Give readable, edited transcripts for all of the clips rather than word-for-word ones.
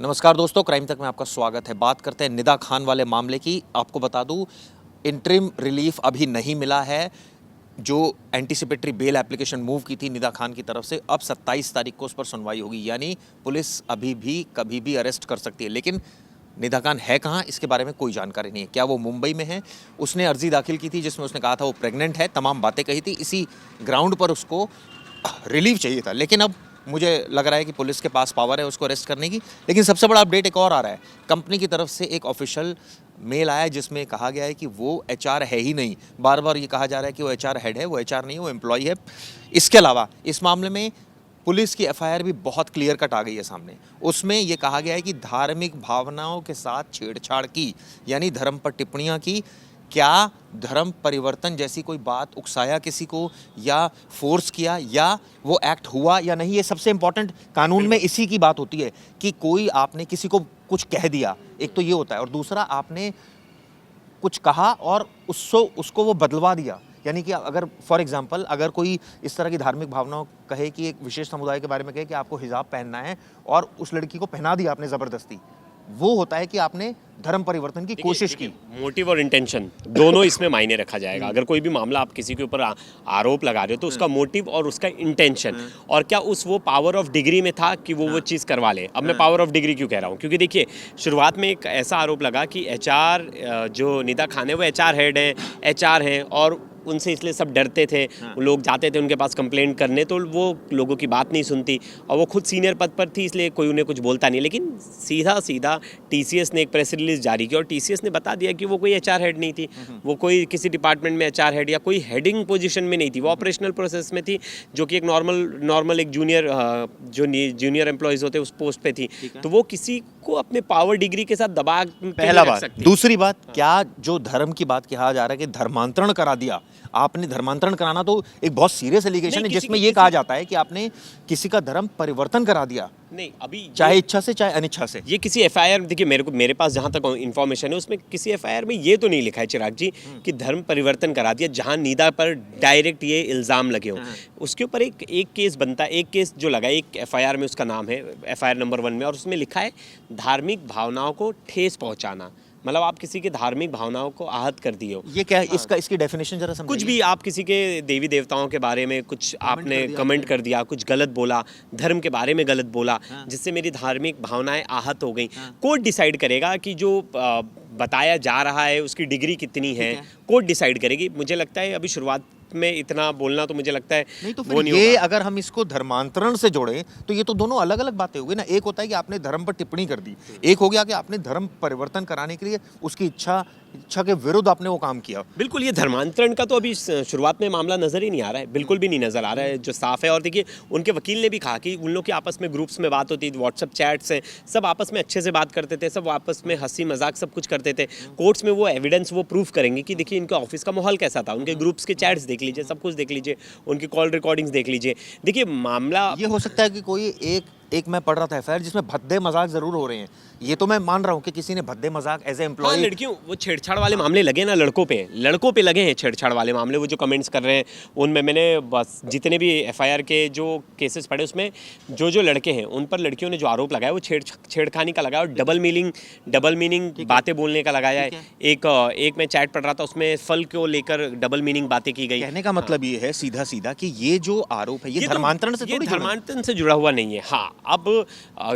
नमस्कार दोस्तों, क्राइम तक में आपका स्वागत है। बात करते हैं निदा खान वाले मामले की। आपको बता दूं, इंटरिम रिलीफ अभी नहीं मिला है। जो एंटीसिपेटरी बेल एप्लीकेशन मूव की थी निदा खान की तरफ से, अब 27 तारीख को उस पर सुनवाई होगी। यानी पुलिस अभी भी कभी भी अरेस्ट कर सकती है। लेकिन निदा खान है कहाँ, इसके बारे में कोई जानकारी नहीं है। क्या वो मुंबई में है? उसने अर्जी दाखिल की थी जिसमें उसने कहा था वो प्रेग्नेंट है, तमाम बातें कही थी। इसी ग्राउंड पर उसको रिलीफ चाहिए था। लेकिन अब मुझे लग रहा है कि पुलिस के पास पावर है उसको अरेस्ट करने की। लेकिन सबसे बड़ा अपडेट एक और आ रहा है। कंपनी की तरफ से एक ऑफिशियल मेल आया है जिसमें कहा गया है कि वो एचआर है ही नहीं। बार बार ये कहा जा रहा है कि वो एचआर हेड है, वो एचआर नहीं है, वो एम्प्लॉय है। इसके अलावा इस मामले में पुलिस की एफआईआर भी बहुत क्लियर कट आ गई है सामने। उसमें ये कहा गया है कि धार्मिक भावनाओं के साथ छेड़छाड़ की, यानी धर्म पर टिप्पणियां की। क्या धर्म परिवर्तन जैसी कोई बात उकसाया किसी को, या फोर्स किया, या वो एक्ट हुआ या नहीं, ये सबसे इंपॉर्टेंट कानून में इसी की बात होती है कि कोई आपने किसी को कुछ कह दिया, एक तो ये होता है, और दूसरा आपने कुछ कहा और उसको वो बदलवा दिया। यानी कि अगर फॉर एग्जांपल अगर कोई इस तरह की धार्मिक भावनाओं कहे कि एक विशेष समुदाय के बारे में कहे कि आपको हिजाब पहनना है और उस लड़की को पहना दिया आपने ज़बरदस्ती, वो होता है कि आपने धर्म परिवर्तन की कोशिश की। मोटिव और इंटेंशन दोनों इसमें मायने रखा जाएगा। अगर कोई भी मामला आप किसी के ऊपर आरोप लगा रहे हो तो उसका मोटिव और उसका इंटेंशन, और क्या वो पावर ऑफ डिग्री में था कि वो चीज़ करवा ले। अब मैं पावर ऑफ डिग्री क्यों कह रहा हूँ, क्योंकि देखिए शुरुआत में एक ऐसा आरोप लगा कि एचआर जो निदा खान है वो एचआर हेड हैं, एचआर हैं, और उनसे इसलिए सब डरते थे। लोग जाते थे उनके पास कंप्लेंट करने, तो वो लोगों की बात नहीं सुनती, और वो खुद सीनियर पद पर थी इसलिए कोई उन्हें कुछ बोलता नहीं। लेकिन सीधा टीसीएस ने एक प्रेस रिलीज जारी की और टीसीएस ने बता दिया कि वो कोई एचआर हेड नहीं थी, वो कोई किसी डिपार्टमेंट में एचआर हेड या कोई हेडिंग पोजीशन में नहीं थी, वो ऑपरेशनल प्रोसेस में थी, जो कि एक नॉर्मल एक जूनियर एम्प्लॉयज़ होते उस पोस्ट पे थी। तो वो किसी को अपने पावर डिग्री के साथ दबा पहला बात। दूसरी बात, क्या जो धर्म की बात कहा जा रहा है कि धर्मांतरण करा दिया आपने, धर्मांतरण कराना तो एक बहुत सीरियस एलिगेशन है जिसमें यह कहा जाता है कि आपने किसी का धर्म परिवर्तन करा दिया। नहीं, अभी चाहे इच्छा से चाहे अनिच्छा से। ये किसी एफआईआर, देखिए मेरे पास जहां तक इन्फॉर्मेशन है उसमें किसी एफआईआर में ये तो नहीं लिखा है चिराग जी कि धर्म परिवर्तन करा दिया, जहां निदा पर डायरेक्ट ये इल्जाम लगे हो। उसके ऊपर एक केस बनता है, एक केस जो लगा, एक एफआईआर में उसका नाम है एफआईआर नंबर 1 में, और उसमें लिखा है धार्मिक भावनाओं को ठेस पहुंचाना। मतलब आप किसी के धार्मिक भावनाओं को आहत कर दिए हो। ये क्या है? इसकी डेफिनेशन जरा समझाइए। कुछ भी आप किसी के देवी देवताओं के बारे में कुछ आपने कमेंट कर दिया, कुछ गलत बोला, धर्म के बारे में गलत बोला, जिससे मेरी धार्मिक भावनाएं आहत हो गई। कोर्ट डिसाइड करेगा कि जो बताया जा रहा है उसकी डिग्री कितनी है, कोर्ट डिसाइड करेगी। मुझे लगता है अभी शुरुआत में इतना बोलना तो मुझे लगता है नहीं, तो फिर ये अगर हम इसको धर्मांतरण से जोड़ें तो ये तो दोनों अलग अलग बातें हो गई ना। एक होता है कि आपने धर्म पर टिप्पणी कर दी, एक हो गया कि आपने धर्म परिवर्तन कराने के लिए उसकी इच्छा के विरुद्ध आपने वो काम किया। बिल्कुल, ये धर्मांतरण का तो अभी शुरुआत में मामला नजर ही नहीं आ रहा है, बिल्कुल भी नहीं नजर आ रहा है, जो साफ है। और देखिए उनके वकील ने भी कहा कि उन लोग की आपस में ग्रुप्स में बात होती थी, व्हाट्सएप चैट्स हैं, सब आपस में अच्छे से बात करते थे, सब आपस में हंसी मजाक सब कुछ करते थे। कोर्ट्स में वो एविडेंस वो प्रूफ करेंगे कि देखिए इनके ऑफिस का माहौल कैसा था, उनके ग्रुप्स के चैट्स देख लीजिए, सब कुछ देख लीजिए, उनकी कॉल रिकॉर्डिंग्स देख लीजिए। देखिए मामला ये हो सकता है कि कोई एक मैं पढ़ रहा था एफआईआर जिसमें भद्दे मजाक जरूर हो रहे हैं। ये तो मैं मान रहा हूँ कि किसी ने भद्दे मजाक एज ए एम्प्लॉय। लड़कियों, वो छेड़छाड़ वाले मामले लगे ना, लड़कों पे लगे हैं छेड़छाड़ वाले मामले। वो जो कमेंट्स कर रहे हैं उनमें मैंने बस जितने भी एफआईआर के जो केसेस पढ़े उसमें जो लड़के हैं उन पर लड़कियों ने जो आरोप लगाया वो छेड़खानी का लगाया, और डबल मीनिंग बातें बोलने का लगाया है। एक मैं चैट पढ़ रहा था उसमें फल को लेकर डबल मीनिंग बातें की गई। कहने का मतलब ये है सीधा कि ये जो आरोप है ये धर्मांतरण से जुड़ा हुआ नहीं है। हाँ, अब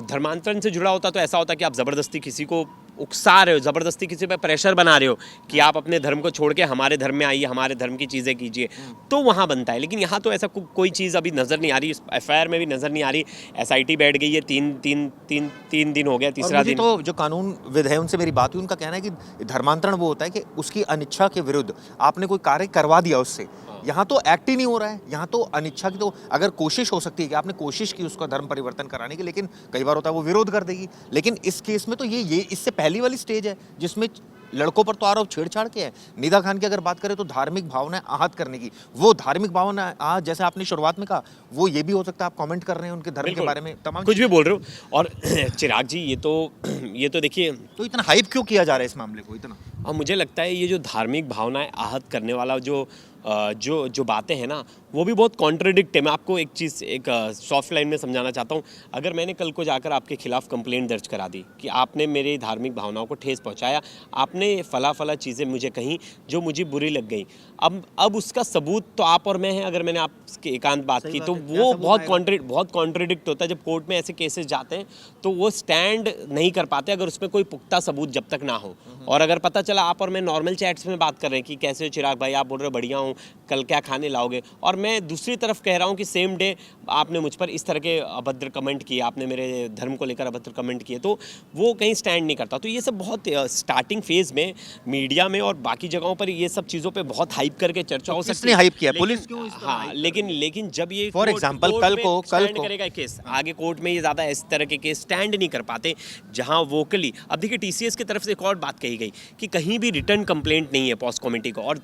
धर्मांतरण से जुड़ा होता तो ऐसा होता कि आप ज़बरदस्ती किसी को उकसा रहे हो, ज़बरदस्ती किसी पे प्रेशर बना रहे हो कि आप अपने धर्म को छोड़ के हमारे धर्म में आइए, हमारे धर्म की चीज़ें कीजिए, तो वहाँ बनता है। लेकिन यहाँ तो ऐसा कोई चीज़ अभी नज़र नहीं आ रही, एफआईआर में भी नज़र नहीं आ रही। एसआईटी बैठ गई है, तीन दिन हो गया, तीसरा दिन। तो जो कानूनविद है उनसे मेरी बात हुई, उनका कहना है कि धर्मांतरण वो होता है कि उसकी अनिच्छा के विरुद्ध आपने कोई कार्य करवा दिया उससे। यहाँ तो एक्ट ही नहीं हो रहा है, यहाँ तो अनिच्छा की, तो अगर कोशिश हो सकती है कि आपने कोशिश की उसका धर्म परिवर्तन कराने की, लेकिन कई बार होता है वो विरोध कर देगी। लेकिन इस केस में तो ये इससे पहली वाली स्टेज है जिसमें लड़कों पर तो आरोप छेड़छाड़ के है। निदा खान की अगर बात करें तो धार्मिक भावनाएं आहत करने की, वो धार्मिक भावना जैसे आपने शुरुआत में कहा, वो ये भी हो सकता है आप कमेंट कर रहे हैं उनके धर्म के बारे में, तमाम कुछ भी बोल रहे हो। और चिराग जी ये तो देखिए, तो इतना हाइप क्यों किया जा रहा है इस मामले को इतना? और मुझे लगता है ये जो धार्मिक भावनाएं आहत करने वाला जो बातें हैं ना, वो भी बहुत कॉन्ट्रडिक्ट है। मैं आपको एक चीज़ एक सॉफ्ट लाइन में समझाना चाहता हूँ। अगर मैंने कल को जाकर आपके खिलाफ कंप्लेंट दर्ज करा दी कि आपने मेरी धार्मिक भावनाओं को ठेस पहुँचाया, आपने फला चीज़ें मुझे कहीं जो मुझे बुरी लग गई, अब उसका सबूत तो आप और मैं हैं। अगर मैंने आपकी एकांत बात की तो वो बहुत कॉन्ट्रडिक्ट होता है। जब कोर्ट में ऐसे केसेस जाते हैं तो वो स्टैंड नहीं कर पाते अगर उसमें कोई पुख्ता सबूत जब तक ना हो। और अगर पता चला आप और मैं नॉर्मल चैट्स में बात कर रहे हैं कि कैसे हो चिराग भाई, आप बोल रहे हो बढ़िया हूँ, कल क्या खाने लाओगे, और मैं दूसरी तरफ कह रहा हूँ कि सेम डे आपने मुझ पर इस तरह के अभद्र कमेंट किए, आपने मेरे धर्म को लेकर अभद्र कमेंट किए, तो वो कहीं स्टैंड नहीं करता। तो ये सब बहुत स्टार्टिंग फेज में मीडिया में और बाकी जगहों पर ये सब चीज़ों पे बहुत हाइप करके चर्चा हो सकती है। हाइप किया पुलिस क्यों? हाँ, लेकिन जब ये फॉर एग्जाम्पल कल को करेगा केस आगे कोर्ट में, ये ज़्यादा इस तरह के केस स्टैंड नहीं कर पाते जहां वोकली। अब देखिए टीसीएस की तरफ से एक और बात कही गई कि कहीं भी रिटर्न कंप्लेंट नहीं है पॉस कमेटी को, और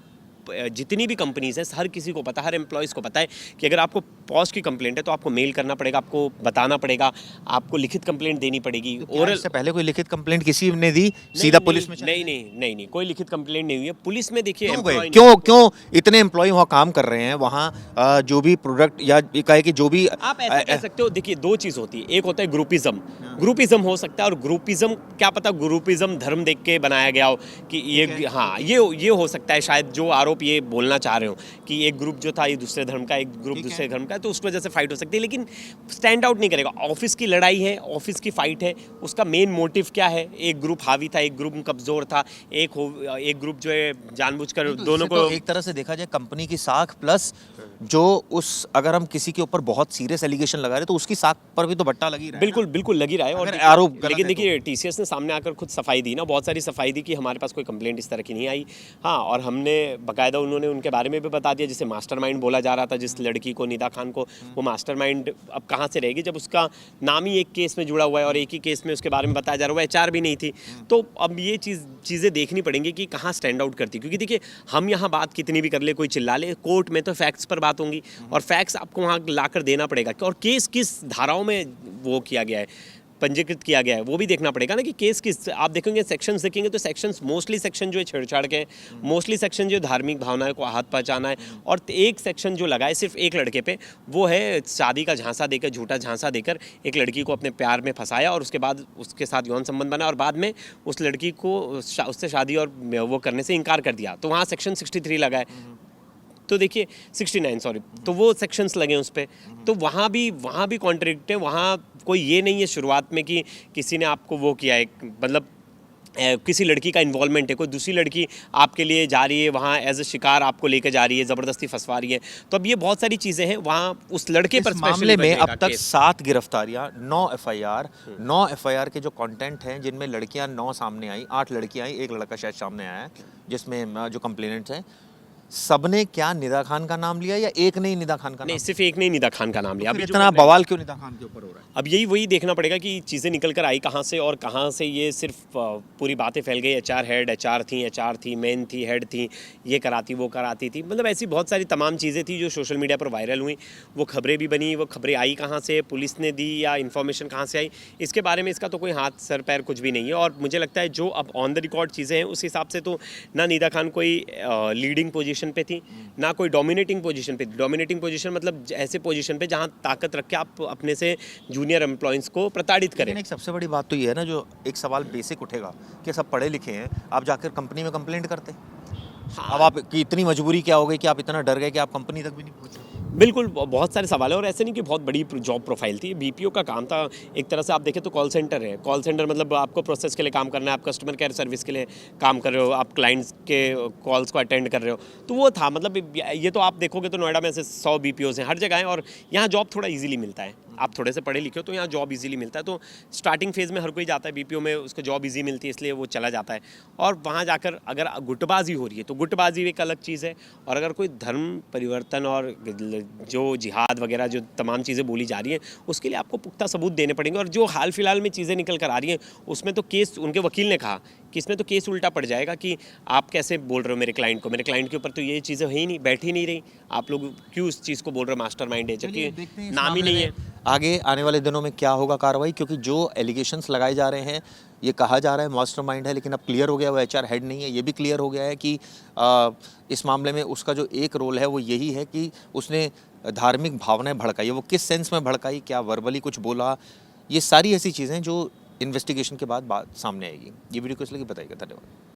जितनी भी कंपनीज है हर किसी को पता है, हर एम्प्लॉयज़ को पता है कि अगर आपको पॉज की कंप्लेंट है तो आपको मेल करना पड़ेगा, आपको बताना पड़ेगा, आपको लिखित कंप्लेंट देनी पड़ेगी। ओरल से पहले कोई लिखित कंप्लेंट किसी ने दी सीधा पुलिस में? नहीं, कोई लिखित कंप्लेंट नहीं हुई है। पुलिस में देखिए क्यों इतने एम्प्लॉय वहाँ काम कर रहे हैं, वहाँ जो भी प्रोडक्ट या कहे कि जो भी आप ऐसा कह सकते हो। देखिए दो चीज़ होती है, एक होता है ग्रुपिज्म हो सकता है, और ग्रुपिज्म क्या पता ग्रुपिज्म धर्म देख के बनाया गया हो कि ये हाँ ये हो सकता है शायद जो आरोप ये बोलना चाह रहे हो कि एक ग्रुप जो था ये दूसरे धर्म का, एक ग्रुप दूसरे धर्म का, तो उस वजह से फाइट हो सकती है, लेकिन स्टैंड आउट नहीं करेगा। ऑफिस की लड़ाई है, ऑफिस की फाइट है, उसका मेन मोटिव क्या है? एक ग्रुप हावी था, एक ग्रुप कमजोर था, एक ग्रुप जो है जानबूझकर दोनों को, एक तरह से देखा जाए कंपनी की साख प्लस जो उस, अगर हम किसी के ऊपर बहुत सीरियस एलिगेशन लगा रहे तो उसकी साख पर भी तो बट्टा लगी रहा है। बिल्कुल लगी रहा है। और आरोप, लेकिन देखिए टीसीएस ने सामने आकर खुद सफाई दी ना, बहुत सारी सफाई दी कि हमारे पास कोई कंप्लेंट इस तरह की नहीं आई। हाँ, और हमने बाकायदा उन्होंने उनके बारे में भी बता दिया, जिसे मास्टरमाइंड बोला जा रहा था जिस लड़की को, निदा खान को, वो मास्टरमाइंड अब कहाँ से रहेगी जब उसका नाम ही एक केस में जुड़ा हुआ है और एक ही केस में उसके बारे में बताया जा रहा है, एचआर भी नहीं थी। तो अब ये चीज़ें देखनी पड़ेंगी कि कहाँ स्टैंड आउट करती, क्योंकि देखिए हम यहाँ बात कितनी भी कर ले, कोई चिल्ला ले, कोर्ट में तो फैक्ट्स पर बात होंगी और फैक्ट्स आपको वहाँ लाकर देना पड़ेगा। और केस किस धाराओं में वो किया गया है, पंजीकृत किया गया है, वो भी देखना पड़ेगा ना कि केस किस, आप देखेंगे सेक्शंस देखेंगे तो सेक्शंस मोस्टली सेक्शन जो है छेड़छाड़ के, मोस्टली सेक्शन जो धार्मिक भावनाओं को हाथ पहुंचाना है, और एक सेक्शन जो लगा है सिर्फ एक लड़के पे, वो है शादी का झांसा देकर, झूठा झांसा देकर एक लड़की को अपने प्यार में फंसाया और उसके बाद उसके साथ यौन संबंध बना और बाद में उस लड़की को उससे शादी और वो करने से इनकार कर दिया, तो वहाँ सेक्शन 63 लगा है। तो देखिए 69 सॉरी, तो वो सेक्शंस लगे उस पर, तो वहाँ भी कॉन्ट्रडिक्ट है। वहाँ कोई ये नहीं है शुरुआत में कि किसी ने आपको वो किया है, मतलब किसी लड़की का इन्वॉल्वमेंट है, कोई दूसरी लड़की आपके लिए जा रही है वहाँ एज ए शिकार, आपको लेकर जा रही है, ज़बरदस्ती फंसवा रही है। तो अब ये बहुत सारी चीज़ें हैं वहाँ उस लड़के पर। मामले में अब तक 7 गिरफ्तारियां, 9 एफआईआर, 9 एफआईआर के जो कंटेंट हैं जिनमें लड़कियां 9 सामने आई, 8 लड़कियां आई, एक लड़का शायद सामने आया है, जिसमें जो कंप्लेनेंट्स हैं सबने क्या निदा खान का नाम लिया या एक ने ही निदा खान का नाम? नहीं, सिर्फ एक ने ही निदा खान का नाम लिया। अभी इतना बवाल क्यों निदा खान के ऊपर हो रहा है? अब वही देखना पड़ेगा कि चीज़ें निकल कर आई कहाँ से और कहाँ से ये सिर्फ पूरी बातें फैल गई। एचआर हेड, एचआर थी, मेन थी, हेड थी, ये कराती वो कराती थी, मतलब ऐसी बहुत सारी तमाम चीज़ें थी जो सोशल मीडिया पर वायरल हुई। वो खबरें भी बनी, वो खबरें आई कहाँ से, पुलिस ने दी या इन्फॉर्मेशन कहाँ से आई, इसके बारे में इसका तो कोई हाथ सर पैर कुछ भी नहीं है। और मुझे लगता है जो अब ऑन द रिकॉर्ड चीज़ें हैं उस हिसाब से तो ना निदा खान कोई लीडिंग पोजीशन पे थी, ना कोई डोमिनेटिंग पोजीशन पे थी। डोमिनेटिंग पोजीशन मतलब ऐसे पोजीशन पे जहाँ ताकत रख के आप अपने से जूनियर एम्प्लॉयज़ को प्रताड़ित करें। एक सबसे बड़ी बात तो ये है ना, जो एक सवाल बेसिक उठेगा कि सब पढ़े लिखे हैं, आप जाकर कंपनी में कंप्लेंट करते। हाँ। अब आपकी इतनी मजबूरी क्या हो गई कि आप इतना डर गए कि आप कंपनी तक भी नहीं पहुंचे? बिल्कुल, बहुत सारे सवाल है और ऐसे नहीं कि बहुत बड़ी जॉब प्रोफाइल थी। बीपीओ का काम था, एक तरह से आप देखें तो कॉल सेंटर है। कॉल सेंटर मतलब आपको प्रोसेस के लिए काम करना है, आप कस्टमर केयर सर्विस के लिए काम कर रहे हो, आप क्लाइंट्स के कॉल्स को अटेंड कर रहे हो, तो वो था। मतलब ये तो आप देखोगे तो नोएडा में ऐसे 100 बीपीओज हैं, हर जगह हैं, और यहाँ जॉब थोड़ा ईजिली मिलता है। आप थोड़े से पढ़े लिखे हो तो यहाँ जॉब इजीली मिलता है। तो स्टार्टिंग फेज़ में हर कोई जाता है बीपीओ में, उसको जॉब इजी मिलती है इसलिए वो चला जाता है। और वहाँ जाकर अगर गुटबाजी हो रही है तो गुटबाजी एक अलग चीज़ है। और अगर कोई धर्म परिवर्तन और जो जिहाद वगैरह जो तमाम चीज़ें बोली जा रही हैं उसके लिए आपको पुख्ता सबूत देने पड़ेंगे। और जो हाल फिलहाल में चीज़ें निकल कर आ रही हैं उसमें तो केस, उनके वकील ने कहा कि इसमें तो केस उल्टा पड़ जाएगा कि आप कैसे बोल रहे हो मेरे क्लाइंट को, मेरे क्लाइंट के ऊपर तो ये चीज़ें है ही नहीं, बैठ ही नहीं रही, आप लोग क्यों इस चीज़ को बोल रहे हो मास्टरमाइंड है, जबकि नाम ही नहीं है। आगे आने वाले दिनों में क्या होगा कार्रवाई, क्योंकि जो एलिगेशंस लगाए जा रहे हैं, ये कहा जा रहा है मास्टरमाइंड है, लेकिन अब क्लियर हो गया वो एचआर हेड नहीं है। ये भी क्लियर हो गया है कि इस मामले में उसका जो एक रोल है वो यही है कि उसने धार्मिक भावनाएं भड़काई। वो किस सेंस में भड़काई, क्या वर्बली कुछ बोला, ये सारी ऐसी चीज़ें जो इन्वेस्टिगेशन के बाद बात सामने आएगी। ये वीडियो को इसलिए बताइएगा। धन्यवाद।